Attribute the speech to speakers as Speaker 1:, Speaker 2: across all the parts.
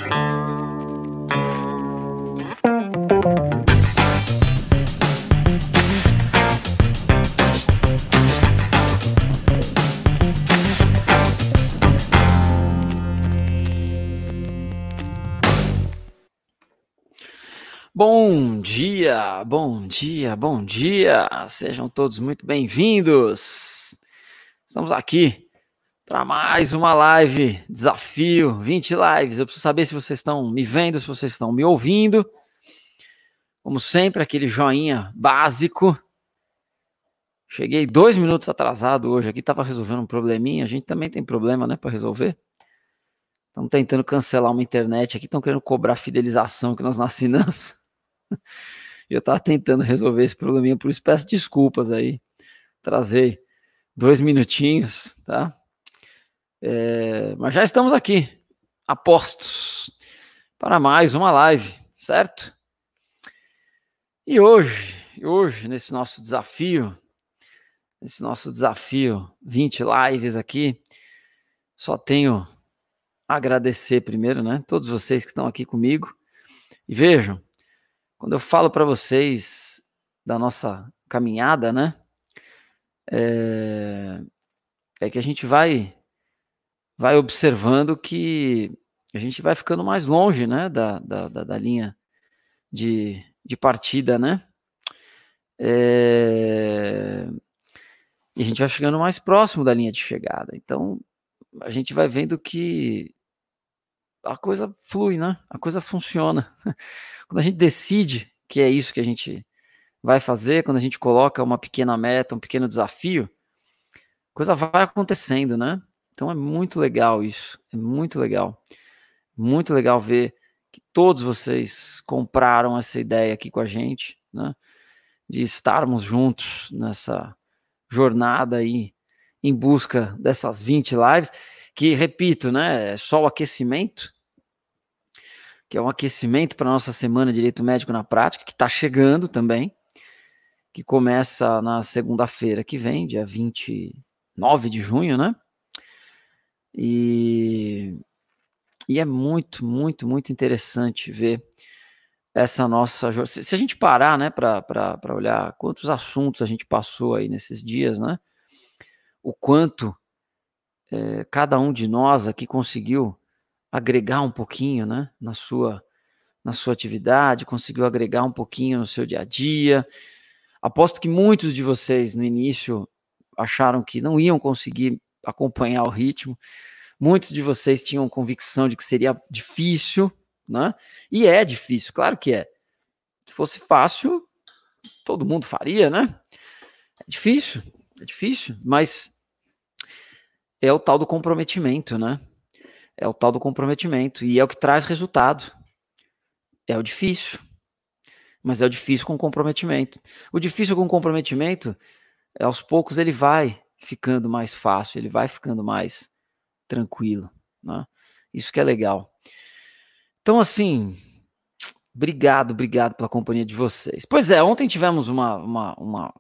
Speaker 1: Bom dia, bom dia, bom dia! Sejam todos muito bem-vindos! Estamos aqui para mais uma live, desafio 20 lives. Eu preciso saber se vocês estão me vendo, se vocês estão me ouvindo. Como sempre, aquele joinha básico. Cheguei 2 minutos atrasado hoje aqui, estava resolvendo um probleminha. A gente também tem problema, né, para resolver. Estamos tentando cancelar uma internet aqui, estão querendo cobrar fidelização que nós não assinamos. Eu estava tentando resolver esse probleminha, por isso peço desculpas aí. Trazer 2 minutinhos, tá? Mas já estamos aqui, apostos, para mais uma live, certo? E hoje, nesse nosso desafio 20 lives aqui, só tenho a agradecer primeiro, né? Todos vocês que estão aqui comigo. E vejam, quando eu falo para vocês da nossa caminhada, né? É que a gente vai observando que a gente vai ficando mais longe, né, da linha de partida, né? E a gente vai chegando mais próximo da linha de chegada. Então, a gente vai vendo que a coisa flui, né? A coisa funciona. Quando a gente decide que é isso que a gente vai fazer, quando a gente coloca uma pequena meta, um pequeno desafio, a coisa vai acontecendo, né? Então é muito legal isso, é muito legal. Muito legal ver que todos vocês compraram essa ideia aqui com a gente, né? De estarmos juntos nessa jornada aí em busca dessas 20 lives, que, repito, né, é só o aquecimento, que é um aquecimento para a nossa Semana de Direito Médico na Prática, que está chegando também, que começa na segunda-feira que vem, dia 29 de junho, né? E é muito, muito, muito interessante ver essa nossa... Se a gente parar, né, para olhar quantos assuntos a gente passou aí nesses dias, né? O quanto cada um de nós aqui conseguiu agregar um pouquinho, né, na sua atividade, conseguiu agregar um pouquinho no seu dia a dia. Aposto que muitos de vocês no início acharam que não iam conseguir acompanhar o ritmo. Muitos de vocês tinham convicção de que seria difícil, né? E é difícil, claro que é. Se fosse fácil, todo mundo faria, né? É difícil, mas é o tal do comprometimento, né? É o tal do comprometimento e é o que traz resultado. É o difícil, mas é o difícil com comprometimento. O difícil com comprometimento, aos poucos ele vai ficando mais fácil, ele vai ficando mais tranquilo, né? Isso que é legal. Então, assim, obrigado pela companhia de vocês. Pois é, ontem tivemos uma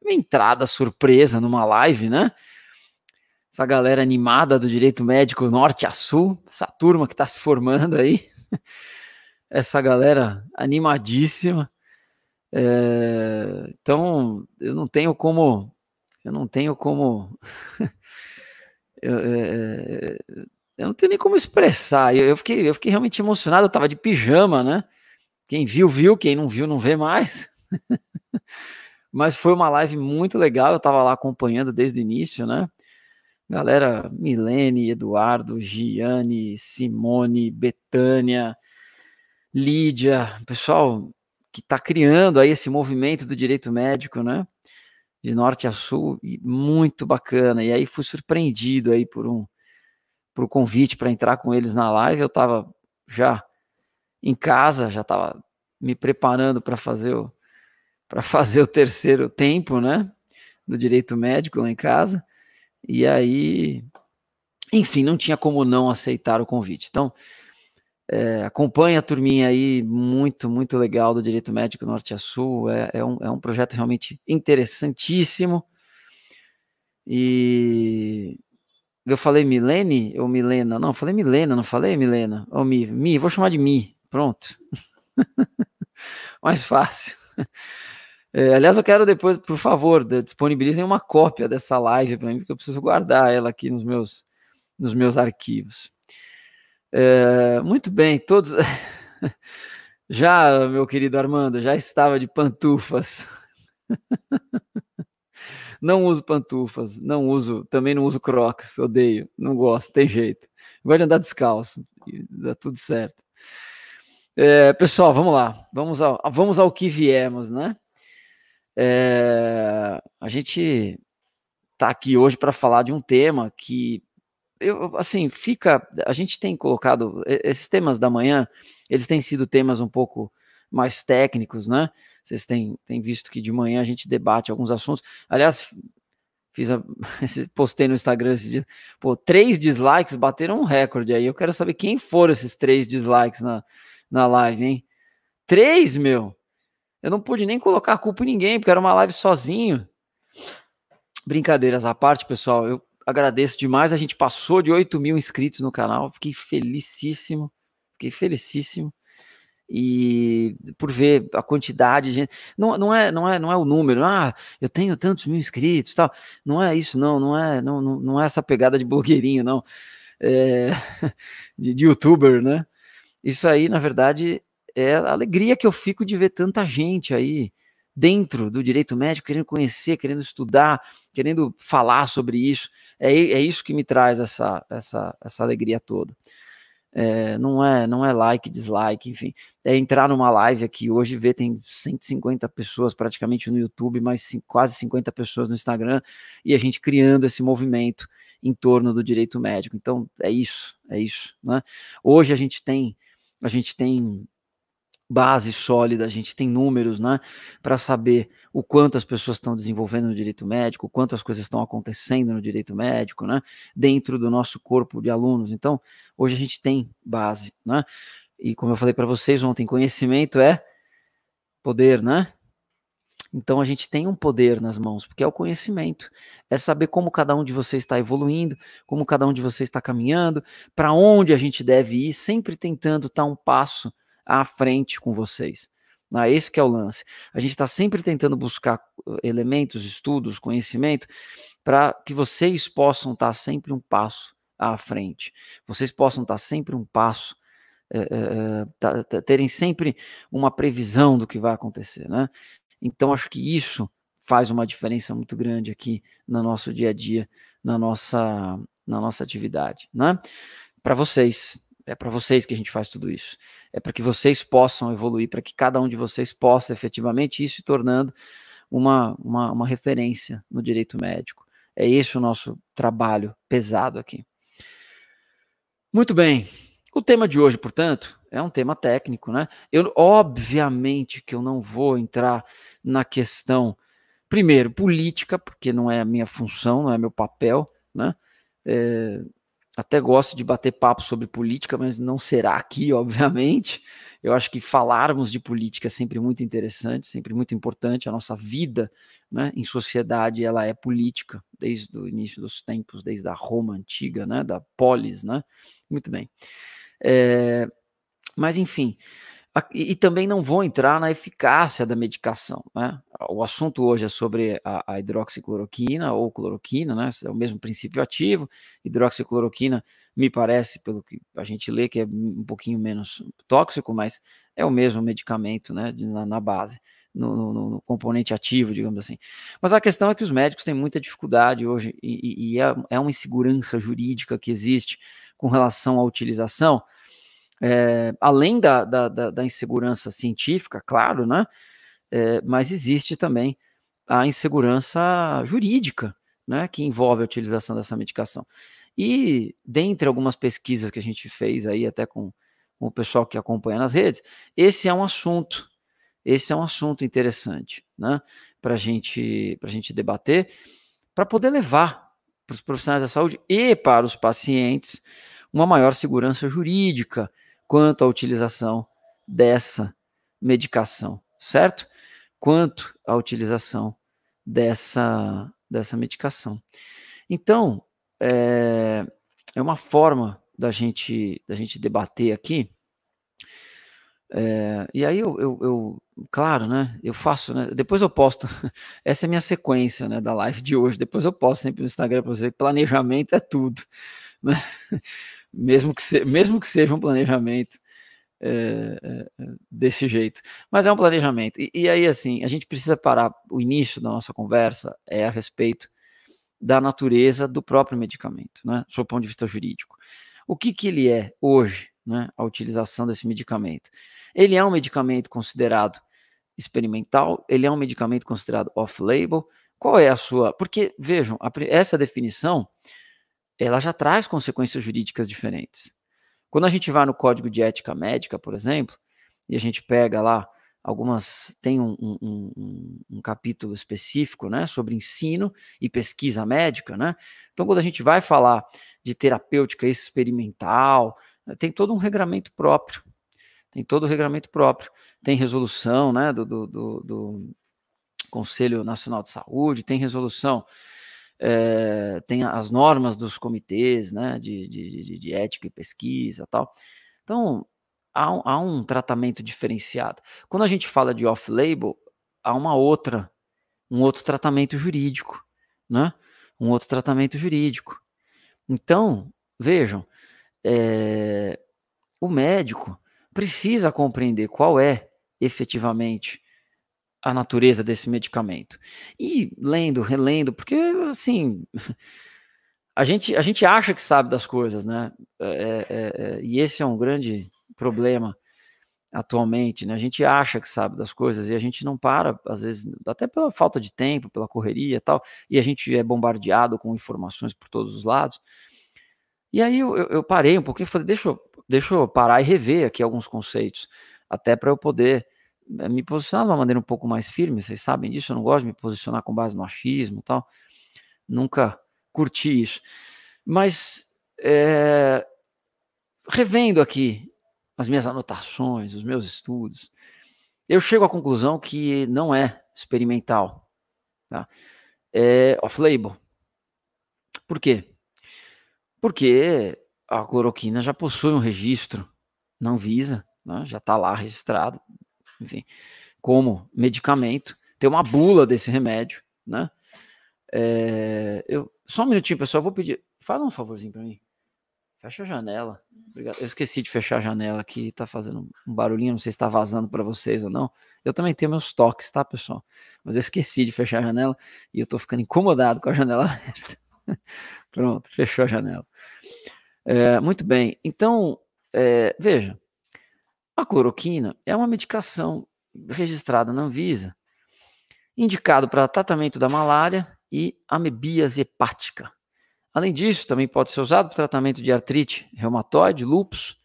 Speaker 1: entrada surpresa numa live, né? Essa galera animada do direito médico norte a sul, essa turma que está se formando aí, essa galera animadíssima. Então, eu não tenho como eu não tenho nem como expressar. Eu fiquei realmente emocionado. Eu estava de pijama, né? Quem viu, quem não viu, não vê mais. Mas foi uma live muito legal. Eu estava lá acompanhando desde o início, né? Galera, Milene, Eduardo, Giane, Simone, Betânia, Lídia, pessoal que está criando aí esse movimento do direito médico, né? De norte a sul, e muito bacana. E aí fui surpreendido aí por o convite para entrar com eles na live. Eu estava já em casa, já estava me preparando para fazer o terceiro tempo, né? Do direito médico lá em casa. E aí, enfim, não tinha como não aceitar o convite. Então, acompanhe a turminha aí, muito, muito legal do Direito Médico Norte a Sul. É um projeto realmente interessantíssimo. E Eu falei Milene ou Milena? Não, eu falei Milena, não falei Milena? Ou Mi, vou chamar de Mi. Pronto. Mais fácil. Aliás, eu quero depois, por favor, disponibilizem uma cópia dessa live para mim, porque eu preciso guardar ela aqui nos meus arquivos. Muito bem, todos. Já, meu querido Armando, já estava de pantufas. Não uso pantufas, não uso, também não uso Crocs, odeio, não gosto, tem jeito. Gosto de andar descalço, dá tudo certo. Pessoal, vamos lá, vamos ao que viemos, né? A gente está aqui hoje para falar de um tema que assim, a gente tem colocado esses temas da manhã, eles têm sido temas um pouco mais técnicos, né? Vocês têm visto que de manhã a gente debate alguns assuntos. Aliás, postei no Instagram esse dia, 3 dislikes bateram um recorde aí. Eu quero saber quem foram esses 3 dislikes na live, hein? 3, meu! Eu não pude nem colocar a culpa em ninguém, porque era uma live sozinho. Brincadeiras à parte, pessoal, eu agradeço demais. A gente passou de 8 mil inscritos no canal. Fiquei felicíssimo. E por ver a quantidade de gente. Não é o número. Eu tenho tantos mil inscritos, tal. Não é isso, não é essa pegada de blogueirinho, não. É, de youtuber, né? Isso aí, na verdade, é a alegria que eu fico de ver tanta gente aí dentro do direito médico, querendo conhecer, querendo estudar, querendo falar sobre isso. É isso que me traz essa alegria toda. Não é like, dislike, enfim. É entrar numa live aqui hoje, ver tem 150 pessoas praticamente no YouTube, mais quase 50 pessoas no Instagram, e a gente criando esse movimento em torno do direito médico. Então, é isso, né? Hoje a gente tem base sólida, a gente tem números, né, para saber o quanto as pessoas estão desenvolvendo no direito médico, o quanto as coisas estão acontecendo no direito médico, né, dentro do nosso corpo de alunos. Então, hoje a gente tem base, né? E como eu falei para vocês ontem, conhecimento é poder, né? Então a gente tem um poder nas mãos, porque é o conhecimento, é saber como cada um de vocês está evoluindo, como cada um de vocês está caminhando, para onde a gente deve ir, sempre tentando estar um passo à frente com vocês. Esse que é o lance. A gente está sempre tentando buscar elementos, estudos, conhecimento, para que vocês possam estar sempre um passo à frente. Vocês possam estar sempre um passo, terem sempre uma previsão do que vai acontecer, né? Então, acho que isso faz uma diferença muito grande aqui no nosso dia a dia, na nossa atividade, né? Para vocês, é para vocês que a gente faz tudo isso. É para que vocês possam evoluir, para que cada um de vocês possa efetivamente ir se tornando uma referência no direito médico. É esse o nosso trabalho pesado aqui. Muito bem. O tema de hoje, portanto, é um tema técnico, né? Obviamente que eu não vou entrar na questão, primeiro, política, porque não é a minha função, não é meu papel, né? Até gosto de bater papo sobre política, mas não será aqui, obviamente. Eu acho que falarmos de política é sempre muito interessante, sempre muito importante. A nossa vida, né, em sociedade, ela é política, desde o início dos tempos, desde a Roma antiga, né, da polis, né? Muito bem. Mas, enfim, e também não vou entrar na eficácia da medicação, né? O assunto hoje é sobre a hidroxicloroquina ou cloroquina, né? É o mesmo princípio ativo. Hidroxicloroquina, me parece, pelo que a gente lê, que é um pouquinho menos tóxico, mas é o mesmo medicamento, né? Na base, no componente ativo, digamos assim. Mas a questão é que os médicos têm muita dificuldade hoje, e é uma insegurança jurídica que existe com relação à utilização. Além da insegurança científica, claro, né? Mas existe também a insegurança jurídica, né? Que envolve a utilização dessa medicação. E dentre algumas pesquisas que a gente fez aí, até com o pessoal que acompanha nas redes, esse é um assunto interessante, né? Para gente debater, para poder levar para os profissionais da saúde e para os pacientes uma maior segurança jurídica quanto à utilização dessa medicação, certo? Quanto à utilização dessa medicação. Então, é uma forma da gente debater aqui. E aí claro, né, eu faço, né, depois eu posto, essa é a minha sequência, né, da live de hoje, depois eu posto sempre no Instagram para você, planejamento é tudo, né, mesmo que seja um planejamento desse jeito, mas é um planejamento. E aí, assim, a gente precisa parar, o início da nossa conversa é a respeito da natureza do próprio medicamento, né, sob o ponto de vista jurídico. O que ele é hoje, né, a utilização desse medicamento? Ele é um medicamento considerado experimental? Ele é um medicamento considerado off-label? Qual é a sua... Porque, vejam, essa definição, ela já traz consequências jurídicas diferentes. Quando a gente vai no Código de Ética Médica, por exemplo, e a gente pega lá tem um capítulo específico, né, sobre ensino e pesquisa médica, né? Então, quando a gente vai falar de terapêutica experimental, tem todo um regramento próprio. Tem resolução, né, do Conselho Nacional de Saúde, tem resolução, tem as normas dos comitês, né, de ética e pesquisa, tal. Então, há um tratamento diferenciado. Quando a gente fala de off-label, há um outro tratamento jurídico, né? Um outro tratamento jurídico. Então, vejam, o médico precisa compreender qual é efetivamente a natureza desse medicamento. E relendo, porque assim, a gente acha que sabe das coisas, né? E esse é um grande problema atualmente, né? A gente acha que sabe das coisas e a gente não para, às vezes, até pela falta de tempo, pela correria e tal, e a gente é bombardeado com informações por todos os lados. E aí eu parei um pouquinho e falei, deixa eu parar e rever aqui alguns conceitos, até para eu poder me posicionar de uma maneira um pouco mais firme, vocês sabem disso, eu não gosto de me posicionar com base no achismo e tal, nunca curti isso. Mas, revendo aqui as minhas anotações, os meus estudos, eu chego à conclusão que não é experimental, tá? É off-label. Por quê? Porque a cloroquina já possui um registro na Anvisa, né? Já está lá registrado, enfim, como medicamento. Tem uma bula desse remédio, né? Só um minutinho, pessoal, eu vou pedir. Faz um favorzinho para mim. Fecha a janela. Obrigado. Eu esqueci de fechar a janela aqui, tá fazendo um barulhinho, não sei se está vazando para vocês ou não. Eu também tenho meus toques, tá, pessoal? Mas eu esqueci de fechar a janela e eu tô ficando incomodado com a janela aberta. Pronto, fechou a janela. Muito bem. Então, veja, a cloroquina é uma medicação registrada na Anvisa, indicado para tratamento da malária e amebíase hepática. Além disso, também pode ser usado para tratamento de artrite reumatoide, lúpus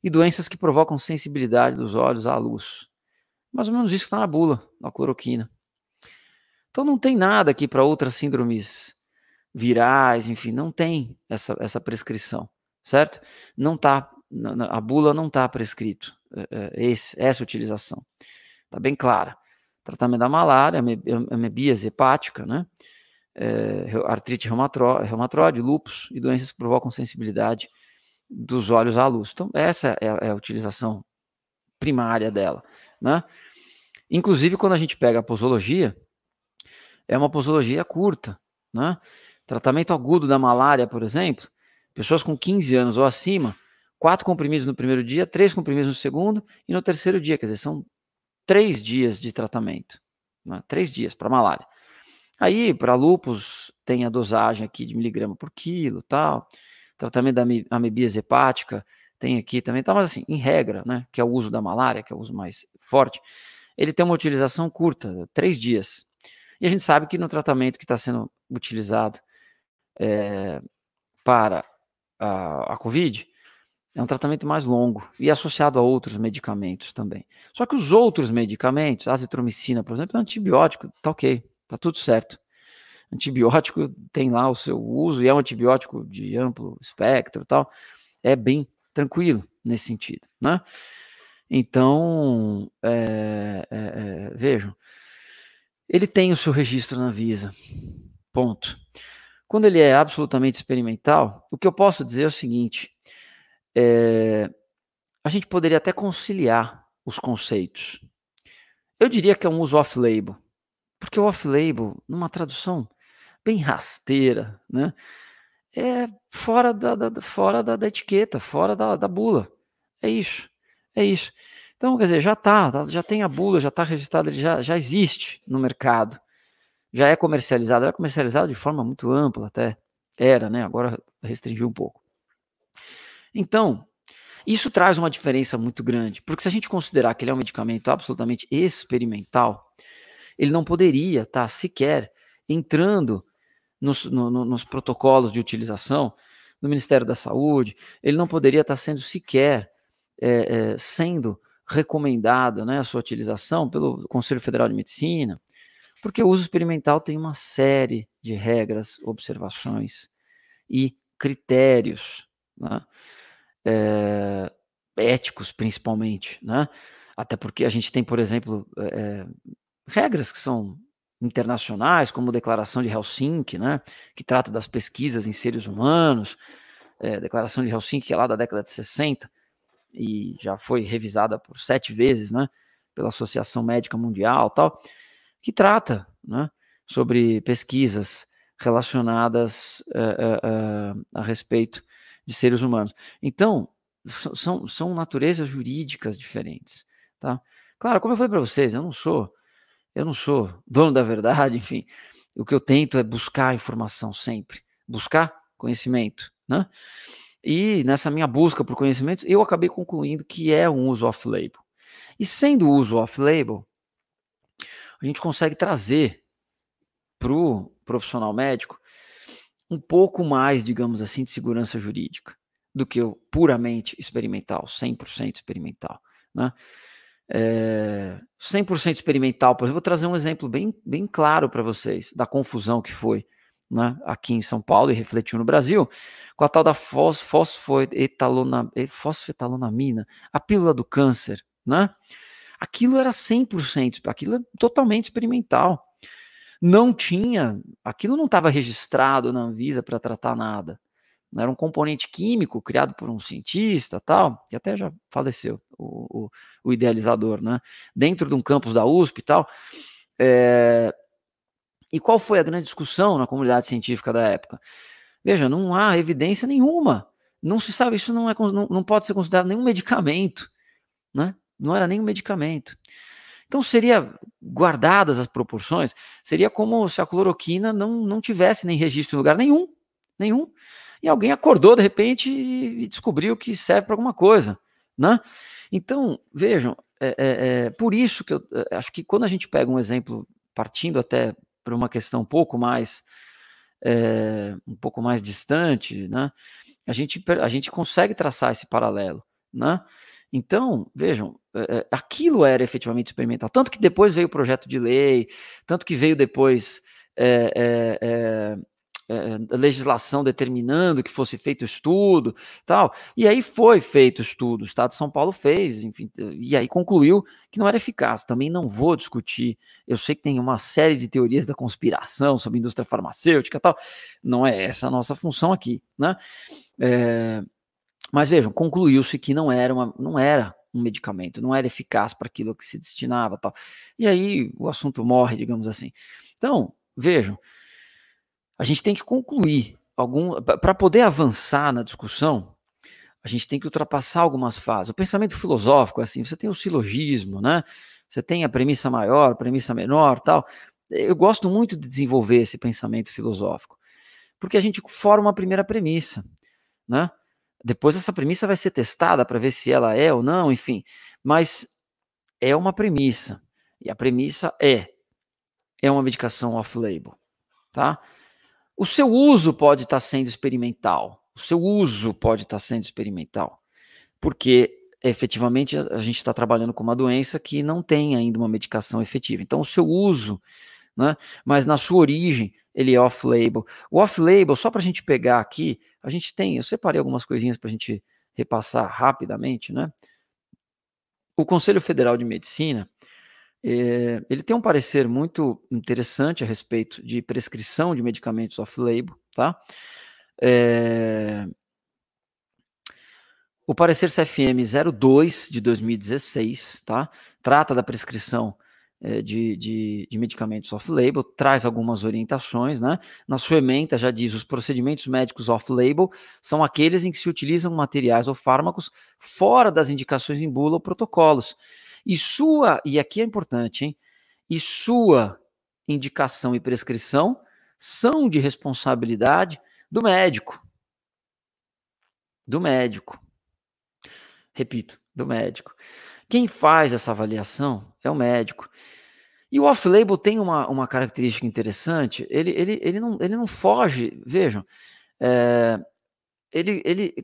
Speaker 1: e doenças que provocam sensibilidade dos olhos à luz. Mais ou menos isso que está na bula, na cloroquina. Então não tem nada aqui para outras síndromes virais, enfim, não tem essa prescrição, certo? Não tá, a bula não está prescrito essa utilização. Está bem clara. Tratamento da malária, amebíase hepática, né? Artrite reumatoide, lúpus e doenças que provocam sensibilidade dos olhos à luz. Então, essa é a utilização primária dela, né? Inclusive, quando a gente pega a posologia, é uma posologia curta, né? Tratamento agudo da malária, por exemplo, pessoas com 15 anos ou acima, 4 comprimidos no primeiro dia, 3 comprimidos no segundo e no terceiro dia, quer dizer, são 3 dias de tratamento, né? 3 dias para malária. Aí, para lúpus, tem a dosagem aqui de miligrama por quilo, tal. Tratamento da amebíase hepática, tem aqui também, tá, mas assim, em regra, né, que é o uso da malária, que é o uso mais forte, ele tem uma utilização curta, 3 dias. E a gente sabe que no tratamento que está sendo utilizado para a COVID, é um tratamento mais longo e associado a outros medicamentos também. Só que os outros medicamentos, azitromicina, por exemplo, é um antibiótico, tá ok, tá tudo certo. Antibiótico tem lá o seu uso e é um antibiótico de amplo espectro e tal, é bem tranquilo nesse sentido, né? Então, vejam, ele tem o seu registro na Anvisa, ponto. Quando ele é absolutamente experimental, o que eu posso dizer é o seguinte, a gente poderia até conciliar os conceitos. Eu diria que é um uso off-label, porque o off-label, numa tradução bem rasteira, né, é fora da etiqueta, fora da bula. É isso, é isso. Então, quer dizer, já tem a bula, já está registrado, ele já existe no mercado, já é comercializado de forma muito ampla até, era, né, agora restringiu um pouco. Então, isso traz uma diferença muito grande, porque se a gente considerar que ele é um medicamento absolutamente experimental, ele não poderia estar sequer entrando nos protocolos de utilização do Ministério da Saúde, ele não poderia estar sendo sequer sendo recomendado, né, a sua utilização pelo Conselho Federal de Medicina, porque o uso experimental tem uma série de regras, observações e critérios, né, éticos principalmente, né? Até porque a gente tem, por exemplo, regras que são internacionais, como a Declaração de Helsinki, né, que trata das pesquisas em seres humanos, Declaração de Helsinki, que é lá da década de 60, e já foi revisada por 7 vezes, né, pela Associação Médica Mundial, tal, que trata, né, sobre pesquisas relacionadas a respeito de seres humanos. Então, são naturezas jurídicas diferentes, tá? Claro, como eu falei para vocês, eu não sou dono da verdade, enfim. O que eu tento é buscar informação sempre, buscar conhecimento, né? E nessa minha busca por conhecimentos, eu acabei concluindo que é um uso off-label. E sendo uso off-label, a gente consegue trazer para o profissional médico um pouco mais, digamos assim, de segurança jurídica do que o puramente experimental, 100% experimental, né? 100% experimental, por exemplo, vou trazer um exemplo bem claro para vocês da confusão que foi, né, aqui em São Paulo e refletiu no Brasil, com a tal da fosfetalonamina, a pílula do câncer, né? Aquilo era 100%, aquilo é totalmente experimental. Não tinha, aquilo não estava registrado na Anvisa para tratar nada. Era um componente químico criado por um cientista, tal, que até já faleceu, o idealizador, né? Dentro de um campus da USP e tal. E qual foi a grande discussão na comunidade científica da época? Veja, não há evidência nenhuma. Não se sabe, isso não pode ser considerado nenhum medicamento, né? Não era nenhum medicamento. Então seria, guardadas as proporções, seria como se a cloroquina não tivesse nem registro em lugar nenhum, nenhum. E alguém acordou de repente e descobriu que serve para alguma coisa, né? Então, vejam, por isso que eu acho que quando a gente pega um exemplo, partindo até para uma questão um pouco mais distante, né? A gente consegue traçar esse paralelo, né? Então, vejam, aquilo era efetivamente experimental. Tanto que depois veio o projeto de lei, tanto que veio depois a legislação determinando que fosse feito estudo, tal. E aí foi feito estudo, o Estado de São Paulo fez, enfim, e aí concluiu que não era eficaz. Também não vou discutir. Eu sei que tem uma série de teorias da conspiração sobre a indústria farmacêutica, tal. Não é essa a nossa função aqui, né? Mas vejam, concluiu-se que não era um medicamento, não era eficaz para aquilo que se destinava, tal. E aí o assunto morre, digamos assim. Então, vejam, a gente tem que concluir para poder avançar na discussão, a gente tem que ultrapassar algumas fases. O pensamento filosófico, assim, você tem o silogismo, né? Você tem a premissa maior, premissa menor, tal. Eu gosto muito de desenvolver esse pensamento filosófico, porque a gente forma uma primeira premissa, né? Depois essa premissa vai ser testada para ver se ela é ou não, enfim. Mas é uma premissa. E a premissa é uma medicação off-label, tá? O seu uso pode estar sendo experimental. O seu uso pode estar sendo experimental. Porque efetivamente a gente está trabalhando com uma doença que não tem ainda uma medicação efetiva. Então o seu uso, né? Mas na sua origem ele é off-label. O off-label, só para a gente pegar aqui, eu separei algumas coisinhas para a gente repassar rapidamente, né? O Conselho Federal de Medicina, ele tem um parecer muito interessante a respeito de prescrição de medicamentos off-label, tá? O parecer CFM 02 de 2016, tá? Trata da prescrição de medicamentos off-label, traz algumas orientações, né? Na sua ementa já diz: os procedimentos médicos off-label são aqueles em que se utilizam materiais ou fármacos fora das indicações em bula ou protocolos. E aqui é importante, hein? E sua indicação e prescrição são de responsabilidade do médico. Do médico. Repito, do médico. Quem faz essa avaliação é o médico. E o off-label tem uma característica interessante, ele não foge, vejam,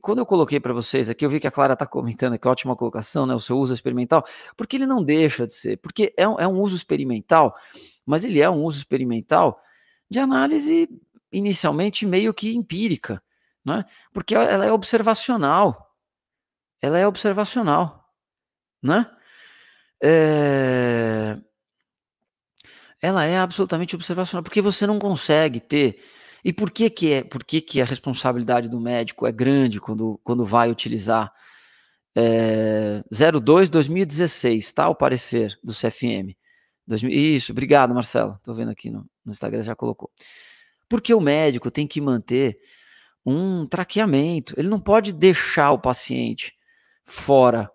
Speaker 1: quando eu coloquei para vocês aqui, eu vi que a Clara está comentando aqui, ótima colocação, né, o seu uso experimental, porque ele não deixa de ser, porque é um uso experimental, mas ele é um uso experimental de análise inicialmente meio que empírica, né, porque ela é observacional, né? Ela é absolutamente observacional, porque você não consegue ter. E por que a responsabilidade do médico é grande quando vai utilizar 02/2016, tá? O parecer do CFM. Isso, obrigado, Marcelo. Estou vendo aqui no Instagram, já colocou. Porque o médico tem que manter um traqueamento. Ele não pode deixar o paciente fora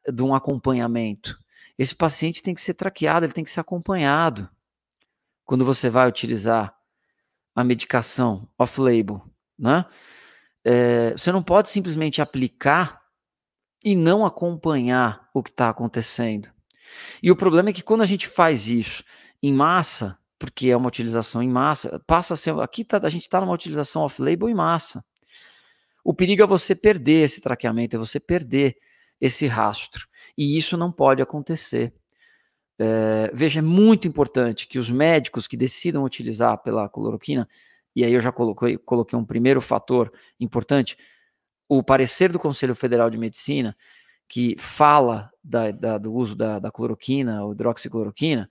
Speaker 1: de um acompanhamento. Esse paciente tem que ser traqueado, ele tem que ser acompanhado quando você vai utilizar a medicação off-label, né? Você não pode simplesmente aplicar e não acompanhar o que está acontecendo. E o problema é que quando a gente faz isso em massa, porque é uma utilização em massa, passa a ser. A gente está numa utilização off-label em massa. O perigo é você perder esse traqueamento, é você perder esse rastro. E isso não pode acontecer. Veja, é muito importante que os médicos que decidam utilizar pela cloroquina, e aí eu já coloquei um primeiro fator importante, o parecer do Conselho Federal de Medicina, que fala do uso da cloroquina, ou hidroxicloroquina,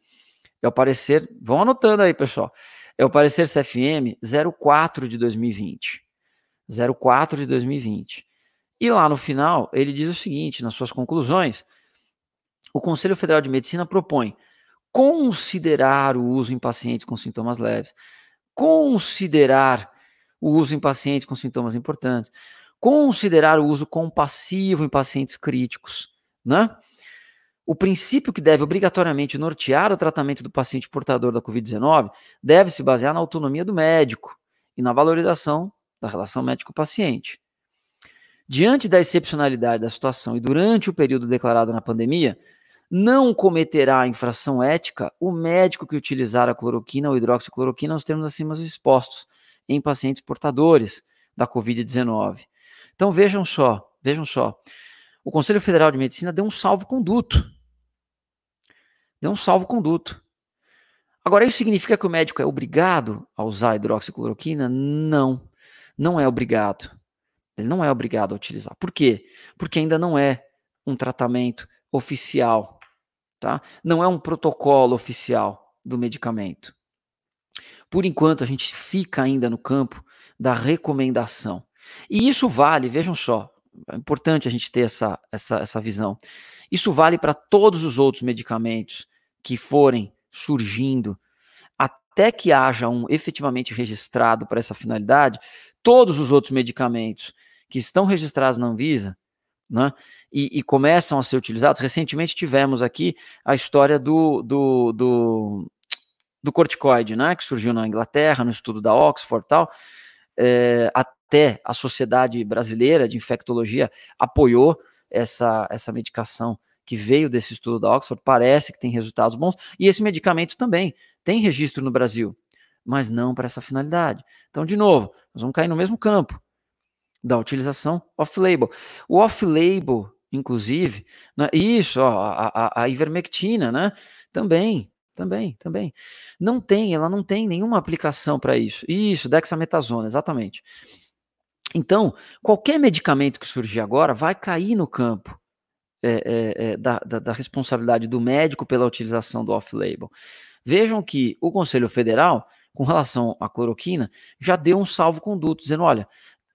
Speaker 1: é o parecer, vão anotando aí, pessoal, é o parecer CFM 04 de 2020. 04 de 2020. E lá no final, ele diz o seguinte, nas suas conclusões: o Conselho Federal de Medicina propõe considerar o uso em pacientes com sintomas leves, considerar o uso em pacientes com sintomas importantes, considerar o uso compassivo em pacientes críticos, né? O princípio que deve obrigatoriamente nortear o tratamento do paciente portador da Covid-19 deve se basear na autonomia do médico e na valorização da relação médico-paciente. Diante da excepcionalidade da situação e durante o período declarado na pandemia, não cometerá infração ética o médico que utilizar a cloroquina ou hidroxicloroquina nos termos acima expostos em pacientes portadores da Covid-19. Então vejam só, o Conselho Federal de Medicina deu um salvo-conduto. Agora, isso significa que o médico é obrigado a usar a hidroxicloroquina? Não, não é obrigado. Ele não é obrigado a utilizar. Por quê? Porque ainda não é um tratamento oficial, tá? Não é um protocolo oficial do medicamento. Por enquanto, a gente fica ainda no campo da recomendação. E isso vale, vejam só, é importante a gente ter essa visão. Isso vale para todos os outros medicamentos que forem surgindo, até que haja um efetivamente registrado para essa finalidade. Todos os outros medicamentos que estão registrados na Anvisa, né, e começam a ser utilizados. Recentemente tivemos aqui a história do corticoide, né, que surgiu na Inglaterra, no estudo da Oxford e tal. Até a Sociedade Brasileira de Infectologia apoiou essa medicação que veio desse estudo da Oxford, parece que tem resultados bons, e esse medicamento também tem registro no Brasil, mas não para essa finalidade. Então, de novo, nós vamos cair no mesmo campo da utilização off-label. O off-label, inclusive, né, isso, ó, a ivermectina, né, também. Ela não tem nenhuma aplicação para isso. Isso, dexametasona, exatamente. Então, qualquer medicamento que surgir agora vai cair no campo da responsabilidade do médico pela utilização do off-label. Vejam que o Conselho Federal com relação à cloroquina, já deu um salvo-conduto, dizendo, olha,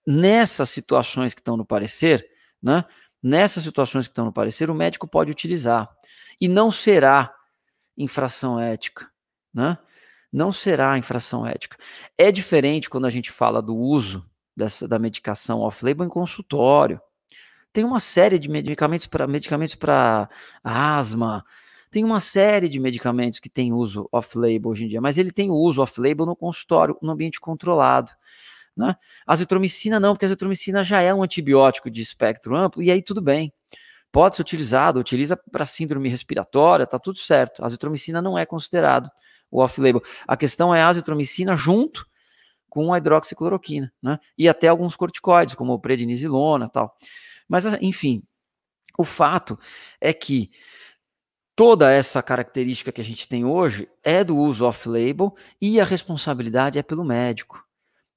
Speaker 1: nessas situações que estão no parecer, né, o médico pode utilizar, e não será infração ética, né? Não será infração ética. É diferente quando a gente fala do uso da medicação off-label em consultório. Tem uma série de medicamentos para asma, tem uma série de medicamentos que tem uso off-label hoje em dia, mas ele tem o uso off-label no consultório, no ambiente controlado, né? Azitromicina não, porque a azitromicina já é um antibiótico de espectro amplo, e aí tudo bem. Pode ser utilizado, utiliza para síndrome respiratória, tá tudo certo. A azitromicina não é considerado o off-label. A questão é a azitromicina junto com a hidroxicloroquina, né? E até alguns corticoides, como o prednisolona e tal. Mas, enfim, o fato é que toda essa característica que a gente tem hoje é do uso off-label e a responsabilidade é pelo médico.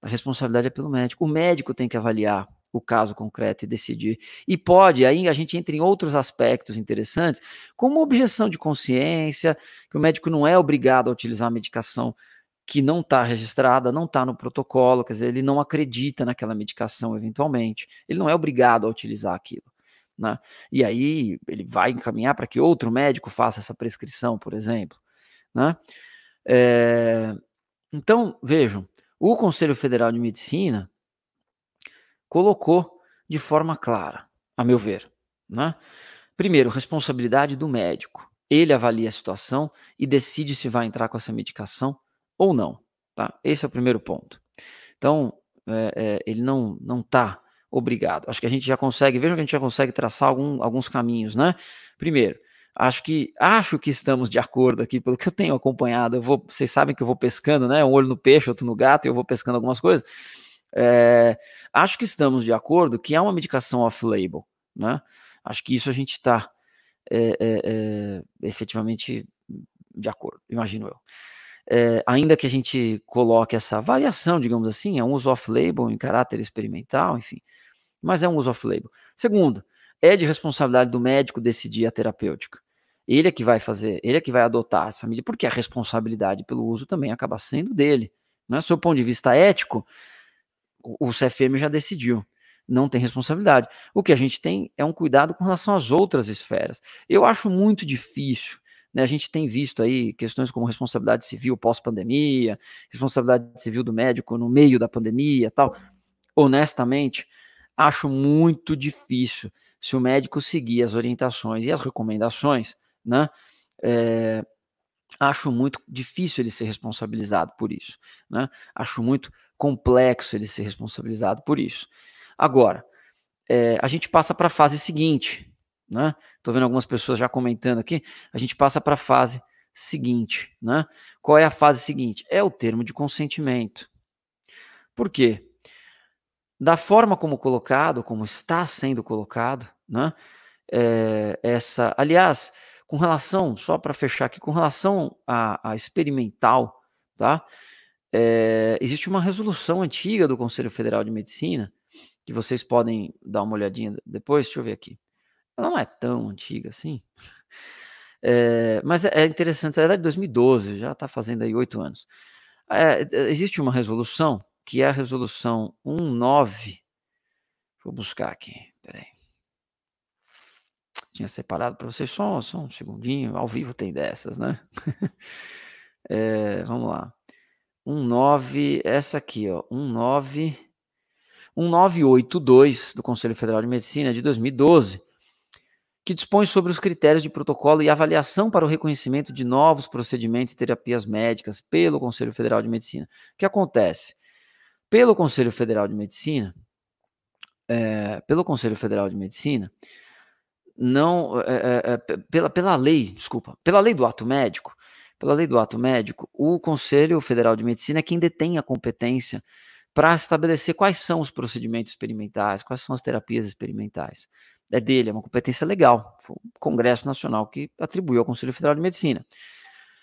Speaker 1: A responsabilidade é pelo médico. O médico tem que avaliar o caso concreto e decidir. E pode, aí a gente entra em outros aspectos interessantes, como objeção de consciência, que o médico não é obrigado a utilizar a medicação que não está registrada, não está no protocolo, quer dizer, ele não acredita naquela medicação eventualmente, ele não é obrigado a utilizar aquilo, né? E aí ele vai encaminhar para que outro médico faça essa prescrição, por exemplo, né? Então, vejam, o Conselho Federal de Medicina colocou de forma clara, a meu ver, né? Primeiro, responsabilidade do médico. Ele avalia a situação e decide se vai entrar com essa medicação ou não, tá? Esse é o primeiro ponto. Então, ele não está obrigado. Acho que a gente já consegue, vejam que a gente já consegue traçar alguns caminhos, né? Primeiro, acho que estamos de acordo aqui, pelo que eu tenho acompanhado. Vocês sabem que eu vou pescando, né? Um olho no peixe, outro no gato, e eu vou pescando algumas coisas. Acho que estamos de acordo que é uma medicação off-label, né? Acho que isso a gente está efetivamente de acordo, imagino eu. Ainda que a gente coloque essa variação, digamos assim, é um uso off-label em caráter experimental, enfim, mas é um uso off-label. Segundo, é de responsabilidade do médico decidir a terapêutica. Ele é que vai fazer, ele é que vai adotar essa medida, porque a responsabilidade pelo uso também acaba sendo dele. Né? Do seu ponto de vista ético, o CFM já decidiu, não tem responsabilidade. O que a gente tem é um cuidado com relação às outras esferas. Eu acho muito difícil, né? A gente tem visto aí questões como responsabilidade civil pós-pandemia, responsabilidade civil do médico no meio da pandemia, tal. Honestamente, acho muito difícil se o médico seguir as orientações e as recomendações, né? Acho muito difícil ele ser responsabilizado por isso, né? Acho muito complexo ele ser responsabilizado por isso. Agora, a gente passa para a fase seguinte, né? Estou vendo algumas pessoas já comentando aqui. A gente passa para a fase seguinte, né? Qual é a fase seguinte? É o termo de consentimento. Por quê? Da forma como colocado, como está sendo colocado, né? Aliás, com relação, só para fechar aqui, com relação a experimental, tá? Existe uma resolução antiga do Conselho Federal de Medicina, que vocês podem dar uma olhadinha depois, deixa eu ver aqui. Ela não é tão antiga assim, mas é interessante, ela é de 2012, já está fazendo aí 8 anos. Existe uma resolução, que é a resolução 19, deixa eu buscar aqui, peraí. Tinha separado para vocês só um segundinho, ao vivo tem dessas, né? Vamos lá. 19, essa aqui, ó, 1982 do Conselho Federal de Medicina de 2012, que dispõe sobre os critérios de protocolo e avaliação para o reconhecimento de novos procedimentos e terapias médicas pelo Conselho Federal de Medicina. O que acontece? Pelo Conselho Federal de Medicina, não, pela lei do ato médico, o Conselho Federal de Medicina é quem detém a competência para estabelecer quais são os procedimentos experimentais, quais são as terapias experimentais. É dele, é uma competência legal. Foi o Congresso Nacional que atribuiu ao Conselho Federal de Medicina.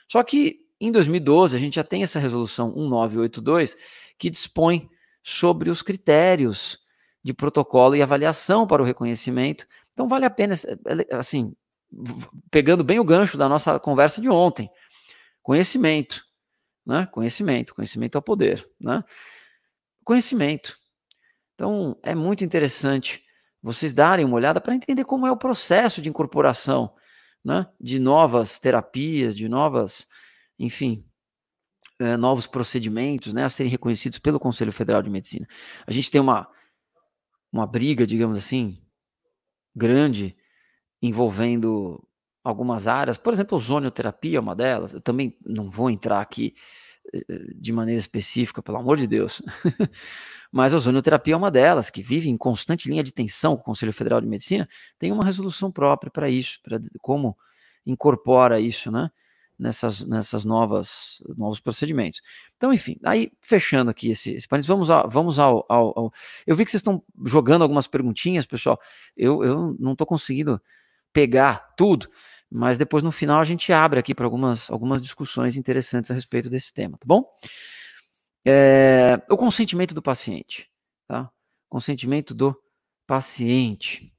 Speaker 1: Só que, em 2012, a gente já tem essa resolução 1982, que dispõe sobre os critérios de protocolo e avaliação para o reconhecimento. Então, vale a pena, assim, pegando bem o gancho da nossa conversa de ontem, conhecimento, né? Conhecimento é o poder, né? Conhecimento. Então, é muito interessante vocês darem uma olhada para entender como é o processo de incorporação, né, de novas terapias, de novas, enfim, novos procedimentos, né, a serem reconhecidos pelo Conselho Federal de Medicina. A gente tem uma briga, digamos assim, grande, envolvendo algumas áreas, por exemplo, ozonioterapia é uma delas. Eu também não vou entrar aqui de maneira específica, pelo amor de Deus. Mas a ozonioterapia é uma delas, que vive em constante linha de tensão com o Conselho Federal de Medicina, tem uma resolução própria para isso, para como incorpora isso, né, nessas novos procedimentos. Então, enfim, aí fechando aqui esse parênteses, vamos ao. Eu vi que vocês estão jogando algumas perguntinhas, pessoal. Eu não estou conseguindo pegar tudo, mas depois no final a gente abre aqui para algumas discussões interessantes a respeito desse tema, tá bom? O consentimento do paciente, tá? Consentimento do paciente.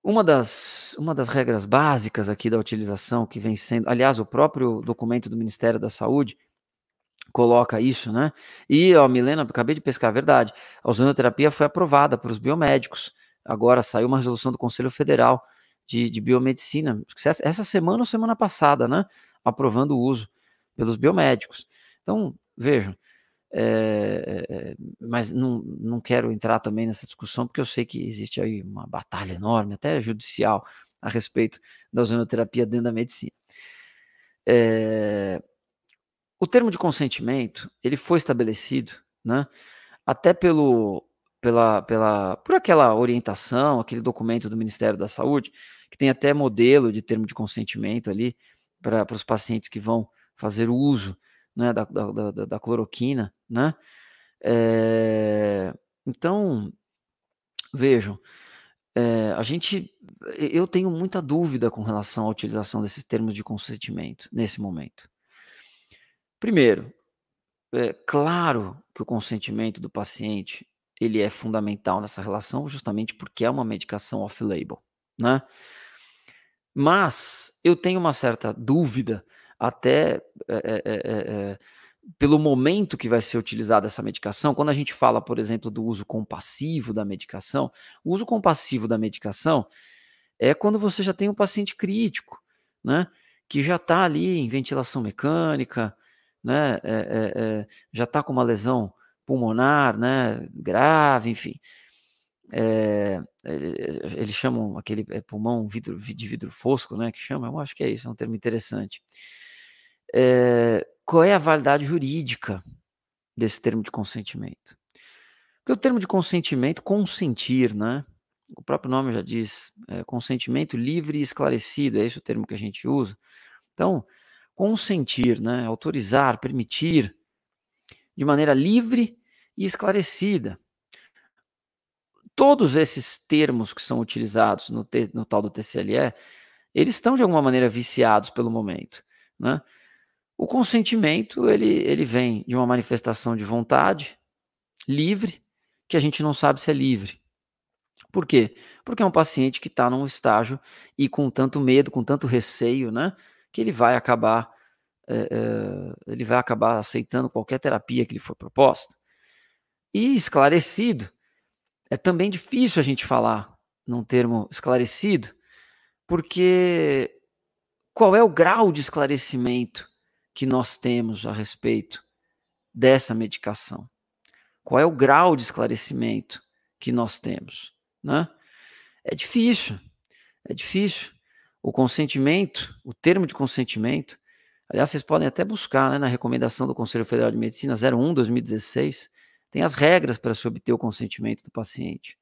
Speaker 1: Uma das regras básicas aqui da utilização que vem sendo, aliás, o próprio documento do Ministério da Saúde coloca isso, né? E, ó, Milena, acabei de pescar, a verdade. A ozonioterapia foi aprovada para os biomédicos. Agora saiu uma resolução do Conselho Federal de Biomedicina, essa semana ou semana passada, né? Aprovando o uso pelos biomédicos. Então, vejam, mas não quero entrar também nessa discussão, porque eu sei que existe aí uma batalha enorme, até judicial, a respeito da ozonioterapia dentro da medicina. O termo de consentimento, ele foi estabelecido, né, até por aquela orientação, aquele documento do Ministério da Saúde, que tem até modelo de termo de consentimento ali, para os pacientes que vão fazer o uso, né, da cloroquina, né. Então, vejam, eu tenho muita dúvida com relação à utilização desses termos de consentimento, nesse momento. Primeiro, é claro que o consentimento do paciente, ele é fundamental nessa relação, justamente porque é uma medicação off-label, né. Mas eu tenho uma certa dúvida, até, pelo momento que vai ser utilizada essa medicação. Quando a gente fala, por exemplo, do uso compassivo da medicação, o uso compassivo da medicação é quando você já tem um paciente crítico, né, que já está ali em ventilação mecânica, né, já está com uma lesão pulmonar, né, grave, enfim. Eles chamam aquele pulmão de vidro fosco, né, que chama, eu acho que é isso, é um termo interessante. Qual é a validade jurídica desse termo de consentimento? Porque o termo de consentimento, consentir, né, o próprio nome já diz, consentimento livre e esclarecido, é esse o termo que a gente usa. Então, consentir, né, autorizar, permitir, de maneira livre e esclarecida. Todos esses termos que são utilizados no tal do TCLE, eles estão de alguma maneira viciados pelo momento, né. O consentimento, ele vem de uma manifestação de vontade livre, que a gente não sabe se é livre. Por quê? Porque é um paciente que está num estágio e com tanto medo, com tanto receio, né, que ele vai acabar aceitando qualquer terapia que lhe for proposta. E esclarecido, é também difícil a gente falar num termo esclarecido, porque qual é o grau de esclarecimento que nós temos a respeito dessa medicação? Qual é o grau de esclarecimento que nós temos, né? É difícil, é difícil. O consentimento, o termo de consentimento, aliás, vocês podem até buscar, né, na recomendação do Conselho Federal de Medicina 01/2016, tem as regras para se obter o consentimento do paciente,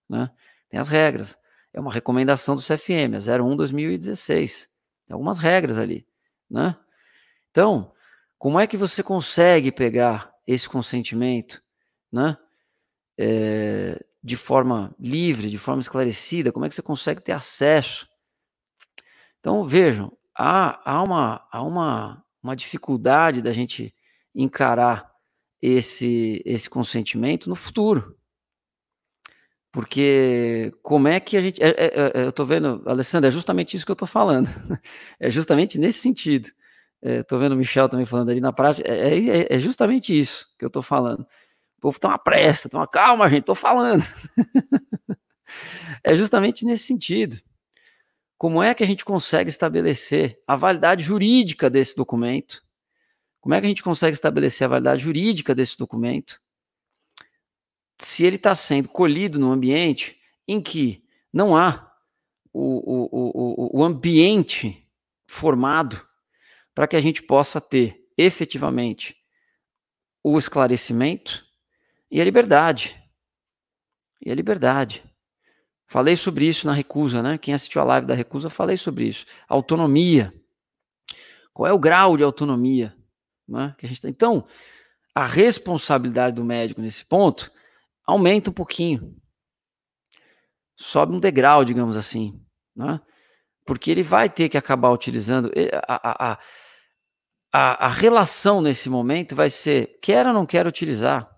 Speaker 1: né? Tem as regras. É uma recomendação do CFM, é 01/2016. Tem algumas regras ali, né? Então, como é que você consegue pegar esse consentimento, né, de forma livre, de forma esclarecida? Como é que você consegue ter acesso? Então, vejam, há uma dificuldade da gente encarar esse consentimento no futuro. Porque como é que a gente eu estou vendo, Alessandra, é justamente isso que eu estou falando. É justamente nesse sentido. Tô vendo o Michel também falando ali na prática, é justamente isso que eu tô falando. O povo tá uma pressa, tá uma calma, gente, tô falando. É justamente nesse sentido. Como é que a gente consegue estabelecer a validade jurídica desse documento? Como é que a gente consegue estabelecer a validade jurídica desse documento se ele está sendo colhido num ambiente em que não há o ambiente formado para que a gente possa ter efetivamente o esclarecimento e a liberdade. E a liberdade. Falei sobre isso na recusa, né? Quem assistiu a live da recusa, falei sobre isso. Autonomia. Qual é o grau de autonomia, né, que a gente tem? Então, a responsabilidade do médico nesse ponto aumenta um pouquinho. Sobe um degrau, digamos assim, né? Porque ele vai ter que acabar utilizando a relação nesse momento vai ser quer ou não quer utilizar,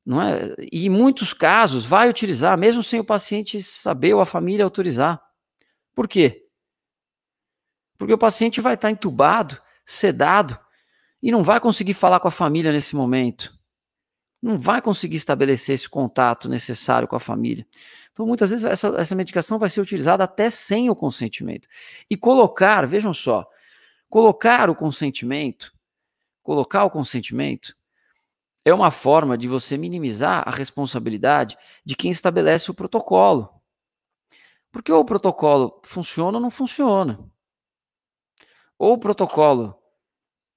Speaker 1: não é? E em muitos casos vai utilizar, mesmo sem o paciente saber ou a família autorizar. Por quê? Porque o paciente vai estar entubado, sedado e não vai conseguir falar com a família nesse momento. Não vai conseguir estabelecer esse contato necessário com a família. Então, muitas vezes, essa medicação vai ser utilizada até sem o consentimento. E colocar, vejam só, colocar o consentimento é uma forma de você minimizar a responsabilidade de quem estabelece o protocolo. Porque ou o protocolo funciona ou não funciona. Ou o protocolo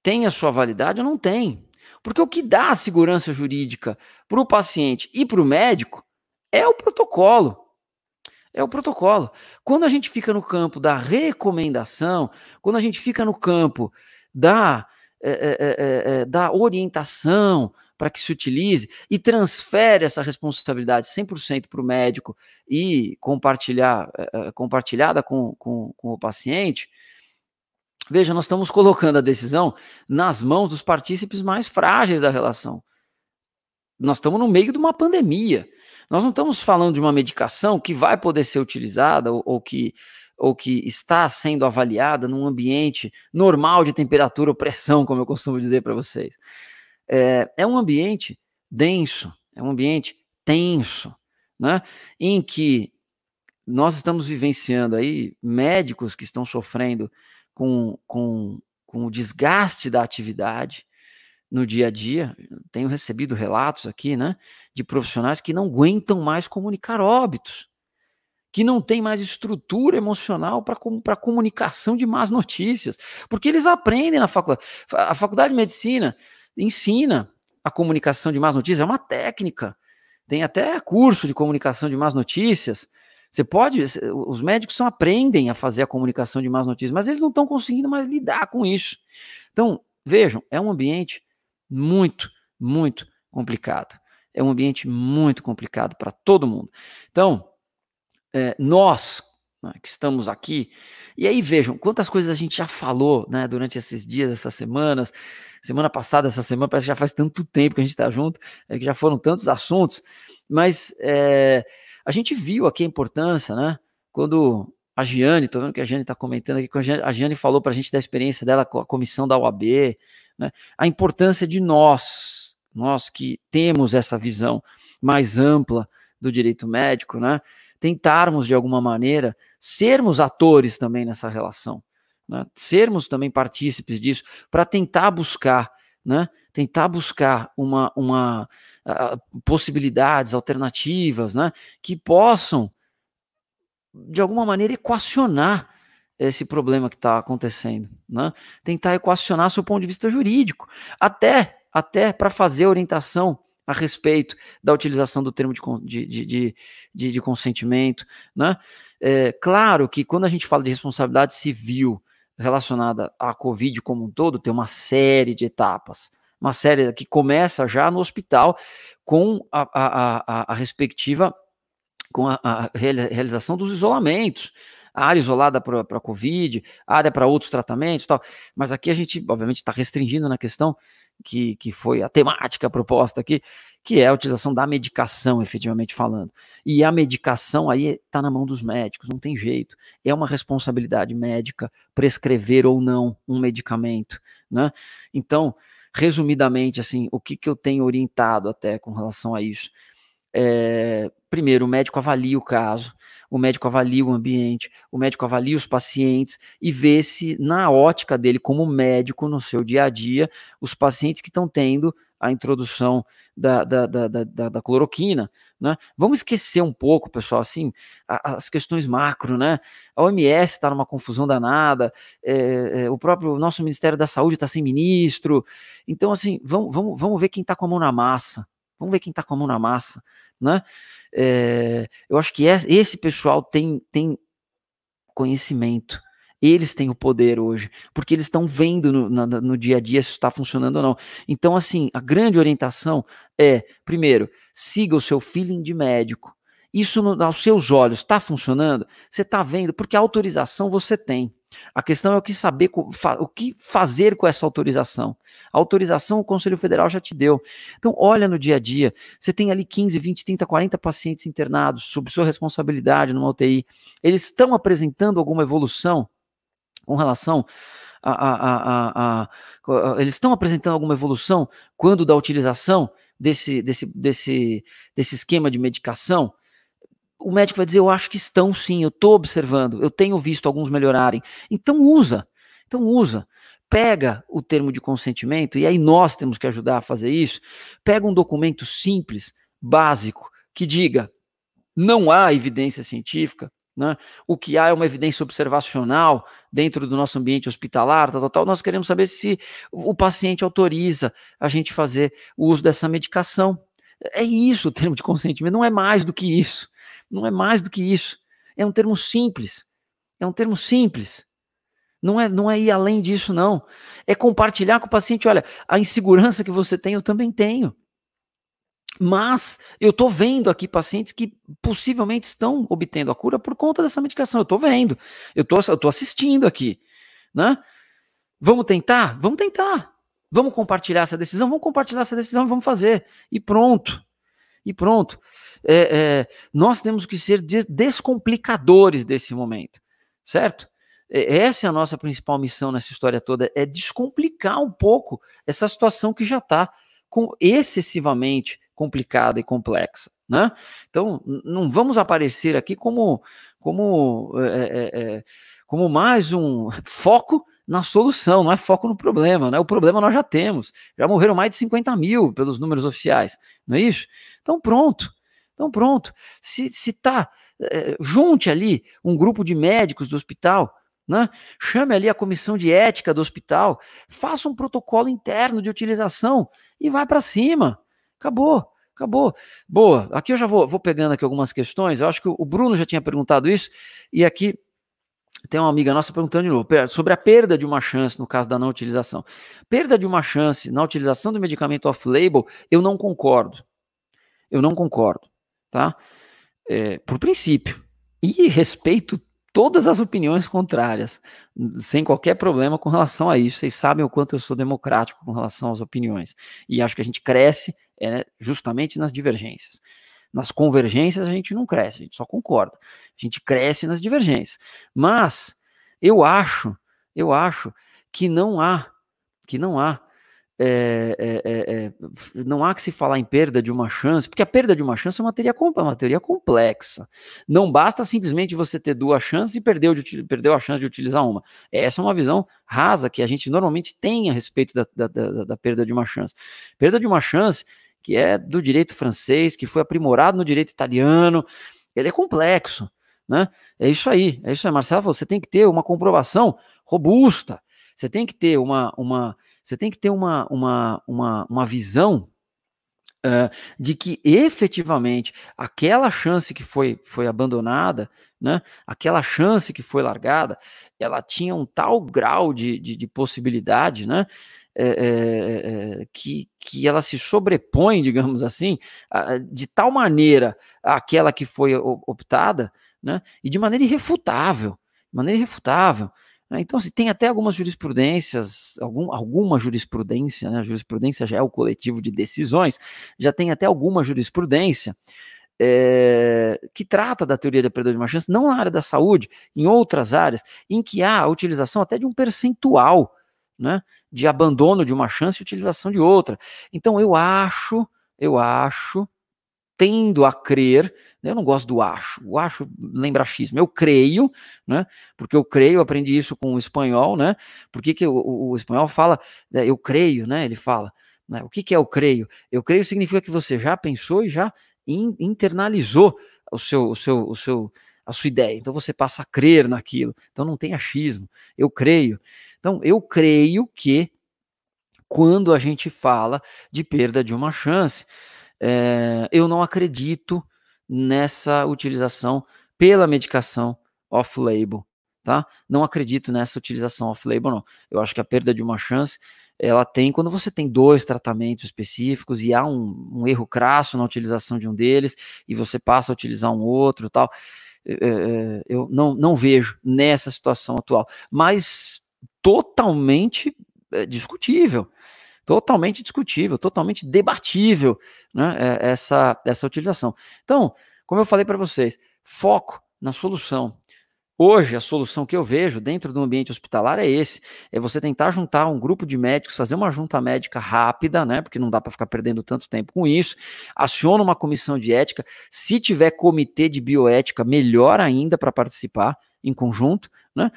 Speaker 1: tem a sua validade ou não tem. Porque o que dá a segurança jurídica para o paciente e para o médico é o protocolo. É o protocolo. Quando a gente fica no campo da recomendação, quando a gente fica no campo da orientação para que se utilize e transfere essa responsabilidade 100% para o médico e compartilhada com o paciente, veja, nós estamos colocando a decisão nas mãos dos partícipes mais frágeis da relação. Nós estamos no meio de uma pandemia. Nós não estamos falando de uma medicação que vai poder ser utilizada ou que está sendo avaliada num ambiente normal de temperatura ou pressão, como eu costumo dizer para vocês. É um ambiente denso, é um ambiente tenso, né? Em que nós estamos vivenciando aí médicos que estão sofrendo com o desgaste da atividade no dia a dia. Tenho recebido relatos aqui, né, de profissionais que não aguentam mais comunicar óbitos, que não tem mais estrutura emocional para comunicação de más notícias, porque eles aprendem na faculdade. A faculdade de medicina ensina a comunicação de más notícias, é uma técnica. Tem até curso de comunicação de más notícias. Os médicos aprendem a fazer a comunicação de más notícias, mas eles não estão conseguindo mais lidar com isso. Então, vejam, é um ambiente muito, muito complicado. É um ambiente muito complicado para todo mundo. Então, nós, né, que estamos aqui, e aí vejam quantas coisas a gente já falou, né, durante esses dias, essas semanas, semana passada, essa semana, parece que já faz tanto tempo que a gente está junto, que já foram tantos assuntos, mas a gente viu aqui a importância, né, quando a Giane, estou vendo que a Giane está comentando aqui, quando a Giane falou para a gente da experiência dela com a comissão da UAB, né, a importância de nós que temos essa visão mais ampla do direito médico, né, tentarmos, de alguma maneira, sermos atores também nessa relação, né? Sermos também partícipes disso, para tentar buscar, né? Tentar buscar possibilidades alternativas, né? Que possam, de alguma maneira, equacionar esse problema que está acontecendo, né? Tentar equacionar seu ponto de vista jurídico, até para fazer orientação a respeito da utilização do termo de consentimento, né? Claro que quando a gente fala de responsabilidade civil relacionada à Covid como um todo, tem uma série de etapas, uma série que começa já no hospital com a respectiva, com a realização dos isolamentos, a área isolada para a Covid, a área para outros tratamentos e tal, mas aqui a gente, obviamente, está restringindo na questão que foi a temática proposta aqui, que é a utilização da medicação, efetivamente falando. E a medicação aí está na mão dos médicos, não tem jeito. É uma responsabilidade médica prescrever ou não um medicamento, né? Então, resumidamente, assim, o que eu tenho orientado até com relação a isso? Primeiro, o médico avalia o caso, o médico avalia o ambiente, o médico avalia os pacientes e vê se, na ótica dele como médico, no seu dia a dia, os pacientes que estão tendo a introdução da cloroquina, né? Vamos esquecer um pouco, pessoal, assim, as questões macro, né? A OMS está numa confusão danada, o próprio nosso Ministério da Saúde está sem ministro, então, assim, vamos ver quem está com a mão na massa, vamos ver quem está com a mão na massa, né? Eu acho que esse pessoal tem conhecimento, eles têm o poder hoje, porque eles estão vendo no dia a dia se está funcionando ou não. Então, assim, a grande orientação é, primeiro, siga o seu feeling de médico. Isso aos seus olhos está funcionando? Você está vendo? Porque a autorização você tem. A questão é o que saber, o que fazer com essa autorização. A autorização o Conselho Federal já te deu. Então, olha no dia a dia. Você tem ali 15, 20, 30, 40 pacientes internados sob sua responsabilidade numa UTI. Eles estão apresentando alguma evolução com relação eles estão apresentando alguma evolução quando da utilização desse esquema de medicação? O médico vai dizer, eu acho que estão sim, eu estou observando, eu tenho visto alguns melhorarem. Então usa. Pega o termo de consentimento, e aí nós temos que ajudar a fazer isso. Pega um documento simples, básico, que diga, não há evidência científica, né? O que há é uma evidência observacional dentro do nosso ambiente hospitalar, tal. Nós queremos saber se o paciente autoriza a gente fazer o uso dessa medicação. É isso o termo de consentimento, não é mais do que isso. Não é mais do que isso. É um termo simples. Não é ir além disso, não. É compartilhar com o paciente, olha, a insegurança que você tem, eu também tenho. Mas eu estou vendo aqui pacientes que possivelmente estão obtendo a cura por conta dessa medicação. Eu estou vendo, eu estou assistindo aqui, né? Vamos tentar? Vamos tentar. Vamos compartilhar essa decisão? Vamos compartilhar essa decisão e vamos fazer. E pronto. Nós temos que ser descomplicadores desse momento, certo? Essa é a nossa principal missão nessa história toda, é descomplicar um pouco essa situação que já está excessivamente complicada e complexa, né? Então, não vamos aparecer aqui como mais um foco na solução, não é foco no problema, né? O problema nós já temos, já morreram mais de 50 mil pelos números oficiais, não é isso? Então pronto, junte ali um grupo de médicos do hospital, né? Chame ali a comissão de ética do hospital, faça um protocolo interno de utilização e vai para cima. Acabou. Boa, aqui eu já vou pegando aqui algumas questões, eu acho que o Bruno já tinha perguntado isso, e aqui tem uma amiga nossa perguntando de novo, sobre a perda de uma chance no caso da não utilização. Perda de uma chance na utilização do medicamento off-label, eu não concordo, tá? Por princípio, e respeito todas as opiniões contrárias, sem qualquer problema com relação a isso. Vocês sabem o quanto eu sou democrático com relação às opiniões. E acho que a gente cresce justamente nas divergências. Nas convergências a gente não cresce, a gente só concorda. A gente cresce nas divergências. Mas eu acho que não há não há que se falar em perda de uma chance, porque a perda de uma chance é uma teoria complexa. Não basta simplesmente você ter duas chances e perdeu a chance de utilizar uma. Essa é uma visão rasa que a gente normalmente tem a respeito da perda de uma chance. Perda de uma chance que é do direito francês, que foi aprimorado no direito italiano, ele é complexo, né? É isso aí, Marcelo, você tem que ter uma comprovação robusta, você tem que ter uma visão de que efetivamente aquela chance que foi abandonada, né, aquela chance que foi largada, ela tinha um tal grau de possibilidade, né, que ela se sobrepõe, digamos assim, de tal maneira àquela que foi optada, né, e de maneira irrefutável, né? Então, assim, tem até algumas jurisprudências, alguma jurisprudência, né? A jurisprudência já é o coletivo de decisões, já tem até alguma jurisprudência que trata da teoria da perda de uma chance, não na área da saúde, em outras áreas, em que há a utilização até de um percentual, né, de abandono de uma chance e utilização de outra. Então, eu acho, tendo a crer, né, eu não gosto do acho, o acho lembra achismo, eu creio, né, porque eu creio, aprendi isso com o espanhol, né, porque que o espanhol fala, né, eu creio, né, ele fala, né, o que é eu creio? Eu creio significa que você já pensou e já internalizou a sua ideia, então você passa a crer naquilo, então não tem achismo, eu creio. Então, eu creio que quando a gente fala de perda de uma chance, eu não acredito nessa utilização pela medicação off-label, tá? Não acredito nessa utilização off-label, não. Eu acho que a perda de uma chance, ela tem quando você tem 2 tratamentos específicos e há um erro crasso na utilização de um deles e você passa a utilizar um outro, tal. Eu não vejo nessa situação atual, mas totalmente discutível. Totalmente discutível, totalmente debatível, né, essa utilização. Então, como eu falei para vocês, foco na solução. Hoje, a solução que eu vejo dentro do ambiente hospitalar é esse: é você tentar juntar um grupo de médicos, fazer uma junta médica rápida, né? Porque não dá para ficar perdendo tanto tempo com isso. Aciona uma comissão de ética. Se tiver comitê de bioética, melhor ainda para participar em conjunto, né?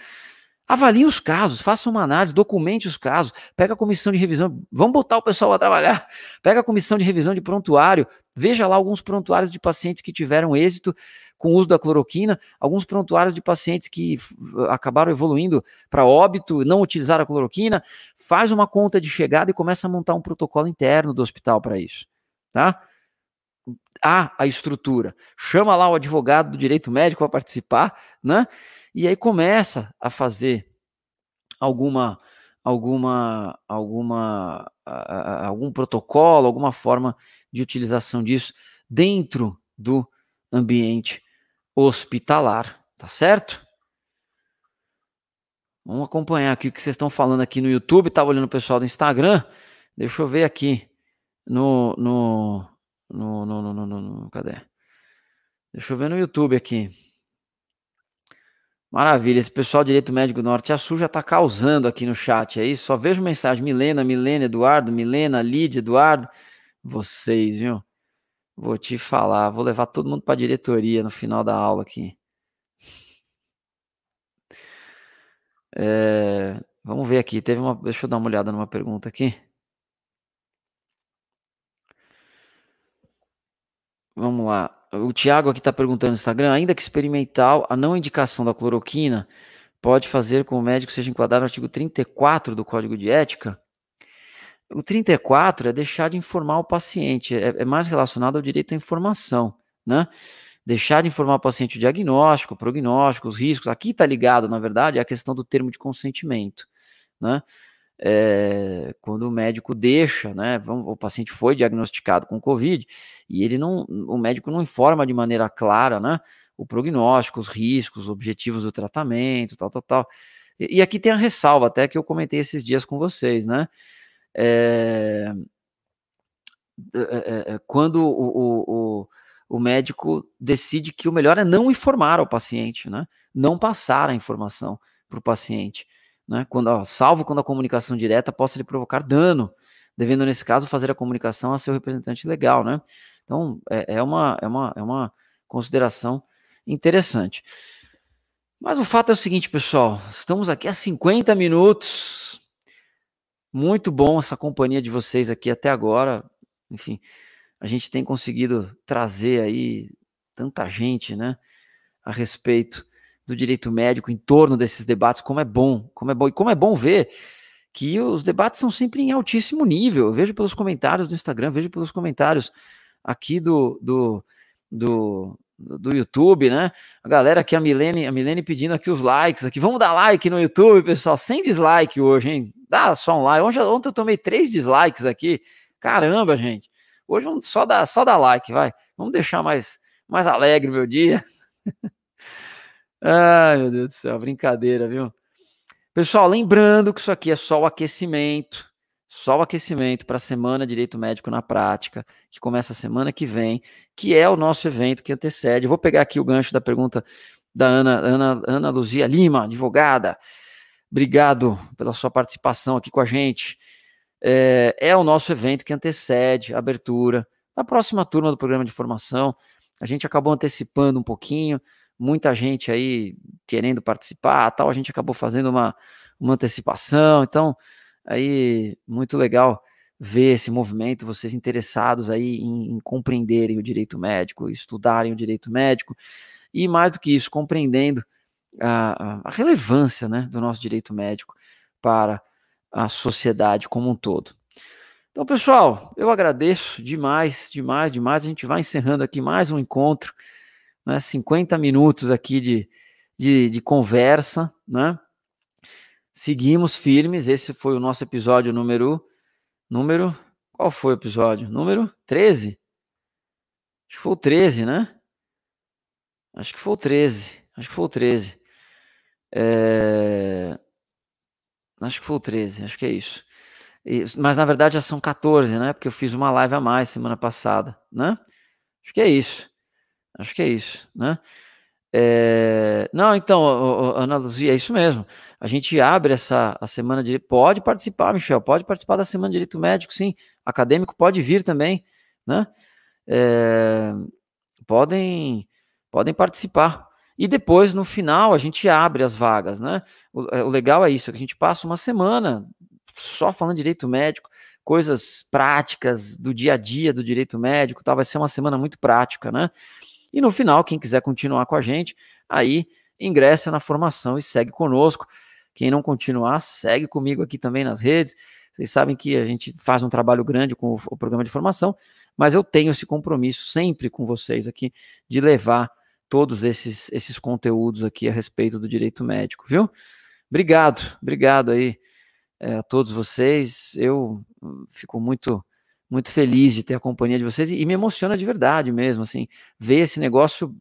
Speaker 1: Avalie os casos, faça uma análise, documente os casos, pega a comissão de revisão, vamos botar o pessoal a trabalhar, pega a comissão de revisão de prontuário, veja lá alguns prontuários de pacientes que tiveram êxito com o uso da cloroquina, alguns prontuários de pacientes que acabaram evoluindo para óbito, não utilizaram a cloroquina, faz uma conta de chegada e começa a montar um protocolo interno do hospital para isso, tá? Há a estrutura, chama lá o advogado do direito médico para participar, né? E aí começa a fazer alguma algum protocolo, alguma forma de utilização disso dentro do ambiente hospitalar, tá certo? Vamos acompanhar aqui o que vocês estão falando aqui no YouTube, estava olhando o pessoal do Instagram, deixa eu ver aqui cadê? Deixa eu ver no YouTube aqui. Maravilha, esse pessoal do Direito Médico do Norte Sul já está causando aqui no chat aí. Só vejo mensagem: Milena, Eduardo, Milena, Lídia, Eduardo. Vocês, viu? Vou te falar, vou levar todo mundo para a diretoria no final da aula aqui. Vamos ver aqui, deixa eu dar uma olhada numa pergunta aqui. Vamos lá. O Thiago aqui está perguntando no Instagram: ainda que experimental, a não indicação da cloroquina pode fazer com que o médico seja enquadrado no artigo 34 do Código de Ética? O 34 é deixar de informar o paciente, é mais relacionado ao direito à informação, né? Deixar de informar o paciente o diagnóstico, o prognóstico, os riscos. Aqui está ligado, na verdade, à questão do termo de consentimento, né? Quando o médico deixa, né? O paciente foi diagnosticado com Covid e o médico não informa de maneira clara, né? O prognóstico, os riscos, os objetivos do tratamento, tal. E aqui tem a ressalva, até que eu comentei esses dias com vocês, né? Quando o médico decide que o melhor é não informar ao paciente, né? Não passar a informação para o paciente, né? Salvo quando a comunicação direta possa lhe provocar dano, devendo, nesse caso, fazer a comunicação a seu representante legal, né? Então, é uma consideração interessante. Mas o fato é o seguinte, pessoal, estamos aqui há 50 minutos, muito bom essa companhia de vocês aqui até agora, enfim, a gente tem conseguido trazer aí tanta gente, né, a respeito do direito médico em torno desses debates, como é bom, e como é bom ver que os debates são sempre em altíssimo nível. Eu vejo pelos comentários do Instagram, vejo pelos comentários aqui do YouTube, né? A galera aqui, a Milene pedindo aqui os likes aqui. Vamos dar like no YouTube, pessoal. Sem dislike hoje, hein? Dá só um like. Ontem eu tomei 3 dislikes aqui. Caramba, gente. Hoje vamos só dar like, vai. Vamos deixar mais alegre o meu dia. Ai, meu Deus do céu, brincadeira, viu? Pessoal, lembrando que isso aqui é só o aquecimento para a Semana Direito Médico na Prática, que começa a semana que vem, que é o nosso evento que antecede. Eu vou pegar aqui o gancho da pergunta da Ana Luzia Lima, advogada. Obrigado pela sua participação aqui com a gente. É o nosso evento que antecede a abertura da próxima turma do programa de formação. A gente acabou antecipando um pouquinho, muita gente aí querendo participar, tal, a gente acabou fazendo uma antecipação, então, aí, muito legal ver esse movimento, vocês interessados aí em compreenderem o direito médico, estudarem o direito médico, e mais do que isso, compreendendo a relevância, né, do nosso direito médico para a sociedade como um todo. Então, pessoal, eu agradeço demais, demais, demais. A gente vai encerrando aqui mais um encontro, né? 50 minutos aqui de conversa, né? Seguimos firmes. Esse foi o nosso episódio qual foi o episódio? Número 13? Acho que foi o 13, né? Acho que foi o 13. Acho que foi o 13. Acho que foi o 13, acho que é isso. Mas na verdade já são 14, né? Porque eu fiz uma live a mais semana passada, né? Acho que é isso. Acho que é isso, né? Não, então, Ana Luzia, é isso mesmo. A gente abre a semana de... Pode participar, Michel, pode participar da Semana de Direito Médico, sim. Acadêmico pode vir também, né? É, podem, podem participar. E depois, no final, a gente abre as vagas, né? O legal é isso, que a gente passa uma semana só falando de direito médico, coisas práticas do dia a dia do direito médico, tá? Vai ser uma semana muito prática, né? E no final, quem quiser continuar com a gente, aí ingressa na formação e segue conosco. Quem não continuar, segue comigo aqui também nas redes. Vocês sabem que a gente faz um trabalho grande com o programa de formação, mas eu tenho esse compromisso sempre com vocês aqui de levar todos esses conteúdos aqui a respeito do direito médico, viu? Obrigado aí a todos vocês. Eu fico muito feliz de ter a companhia de vocês e me emociona de verdade mesmo, assim, ver esse negócio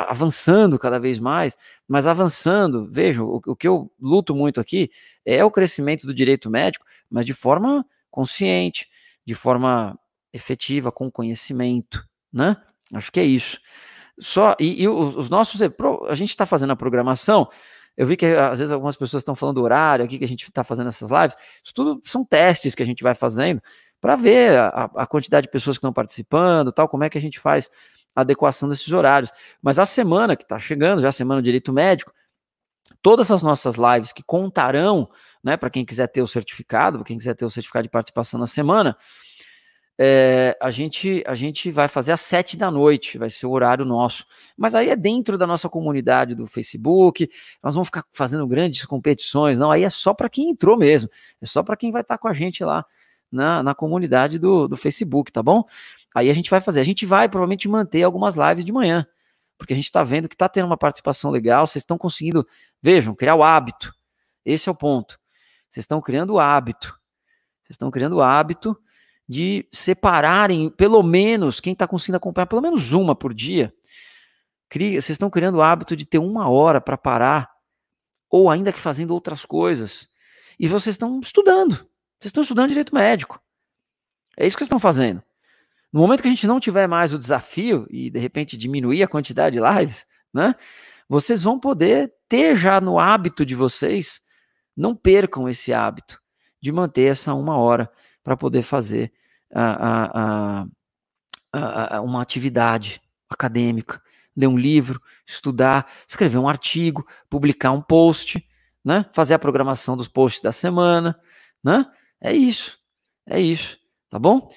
Speaker 1: avançando cada vez mais, mas avançando, vejam, o que eu luto muito aqui é o crescimento do direito médico, mas de forma consciente, de forma efetiva, com conhecimento, né? Acho que é isso. E os nossos, a gente está fazendo a programação. Eu vi que às vezes algumas pessoas estão falando do horário aqui que a gente está fazendo essas lives. Isso tudo são testes que a gente vai fazendo para ver a quantidade de pessoas que estão participando, tal, como é que a gente faz a adequação desses horários. Mas a semana que está chegando, já a semana do direito médico, todas as nossas lives que contarão, né, para quem quiser ter o certificado, para quem quiser ter o certificado de participação na semana, a gente vai fazer às 7 da noite, vai ser o horário nosso. Mas aí é dentro da nossa comunidade do Facebook, nós vamos ficar fazendo grandes competições, não, aí é só para quem entrou mesmo, é só para quem vai estar com a gente lá na comunidade do Facebook, tá bom? Aí a gente vai provavelmente manter algumas lives de manhã, porque a gente está vendo que está tendo uma participação legal, vocês estão conseguindo, vejam, criar o hábito, esse é o ponto, vocês estão criando o hábito de separarem, pelo menos, quem está conseguindo acompanhar, pelo menos uma por dia. Vocês estão criando o hábito de ter uma hora para parar, ou ainda que fazendo outras coisas. E vocês estão estudando. Vocês estão estudando direito médico. É isso que vocês estão fazendo. No momento que a gente não tiver mais o desafio e, de repente, diminuir a quantidade de lives, né? Vocês vão poder ter já no hábito de vocês, não percam esse hábito de manter essa uma hora para poder fazer uma atividade acadêmica, ler um livro, estudar, escrever um artigo, publicar um post, né? Fazer a programação dos posts da semana, né? É isso, tá bom?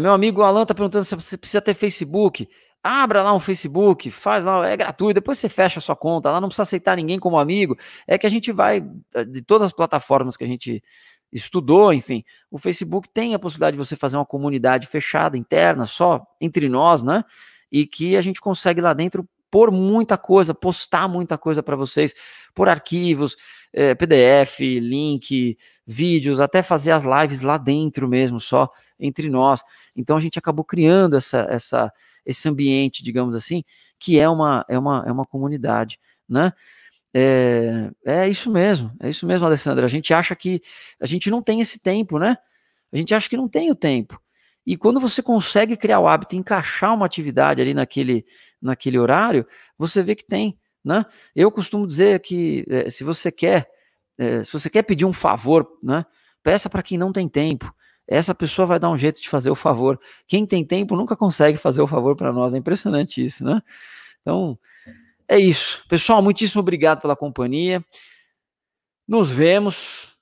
Speaker 1: Meu amigo Alan está perguntando se você precisa ter Facebook. Abra lá um Facebook, faz lá, é gratuito, depois você fecha a sua conta, lá não precisa aceitar ninguém como amigo. É que a gente vai, de todas as plataformas que a gente estudou, enfim, o Facebook tem a possibilidade de você fazer uma comunidade fechada, interna, só entre nós, né? E que a gente consegue lá dentro pôr muita coisa, postar muita coisa para vocês, por arquivos, PDF, link, vídeos, até fazer as lives lá dentro mesmo, só entre nós. Então a gente acabou criando esse ambiente, digamos assim, que é uma comunidade, né? É isso mesmo, Alessandra. A gente acha que a gente não tem esse tempo, né? A gente acha que não tem o tempo. E quando você consegue criar o hábito, encaixar uma atividade ali naquele horário, você vê que tem, né? Eu costumo dizer que se você quer pedir um favor, né? Peça para quem não tem tempo. Essa pessoa vai dar um jeito de fazer o favor. Quem tem tempo nunca consegue fazer o favor para nós. É impressionante isso, né? Então, é isso. Pessoal, muitíssimo obrigado pela companhia. Nos vemos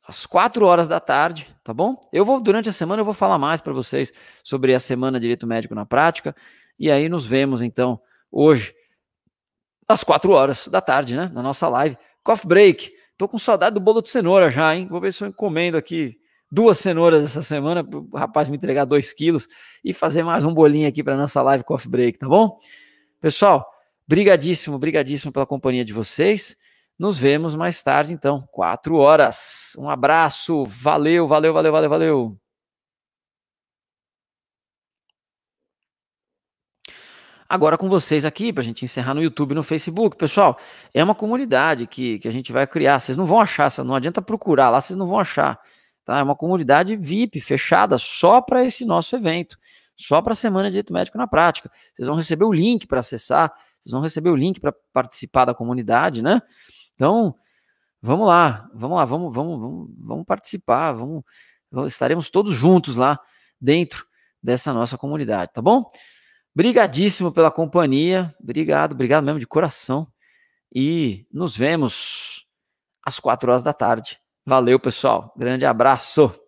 Speaker 1: às 4 horas da tarde, tá bom? Durante a semana, eu vou falar mais para vocês sobre a Semana de Direito Médico na Prática. E aí nos vemos, então, hoje, às 4 horas da tarde, né? Na nossa live. Coffee Break. Tô com saudade do bolo de cenoura já, hein? Vou ver se eu encomendo aqui 2 cenouras essa semana, o rapaz me entregar 2 quilos e fazer mais um bolinho aqui para nossa live Coffee Break, tá bom? Pessoal, brigadíssimo pela companhia de vocês. Nos vemos mais tarde, então, 4 horas. Um abraço, valeu. Agora com vocês aqui, para a gente encerrar no YouTube e no Facebook. Pessoal, é uma comunidade que a gente vai criar. Vocês não vão achar, não adianta procurar lá, vocês não vão achar. Tá? É uma comunidade VIP, fechada, só para esse nosso evento. Só para a Semana de Direito Médico na Prática. Vocês vão receber o link para acessar, vocês vão receber o link para participar da comunidade, né? Então, vamos participar, estaremos todos juntos lá dentro dessa nossa comunidade, tá bom? Brigadíssimo pela companhia, obrigado mesmo de coração, e nos vemos às 4 horas da tarde. Valeu, pessoal, grande abraço!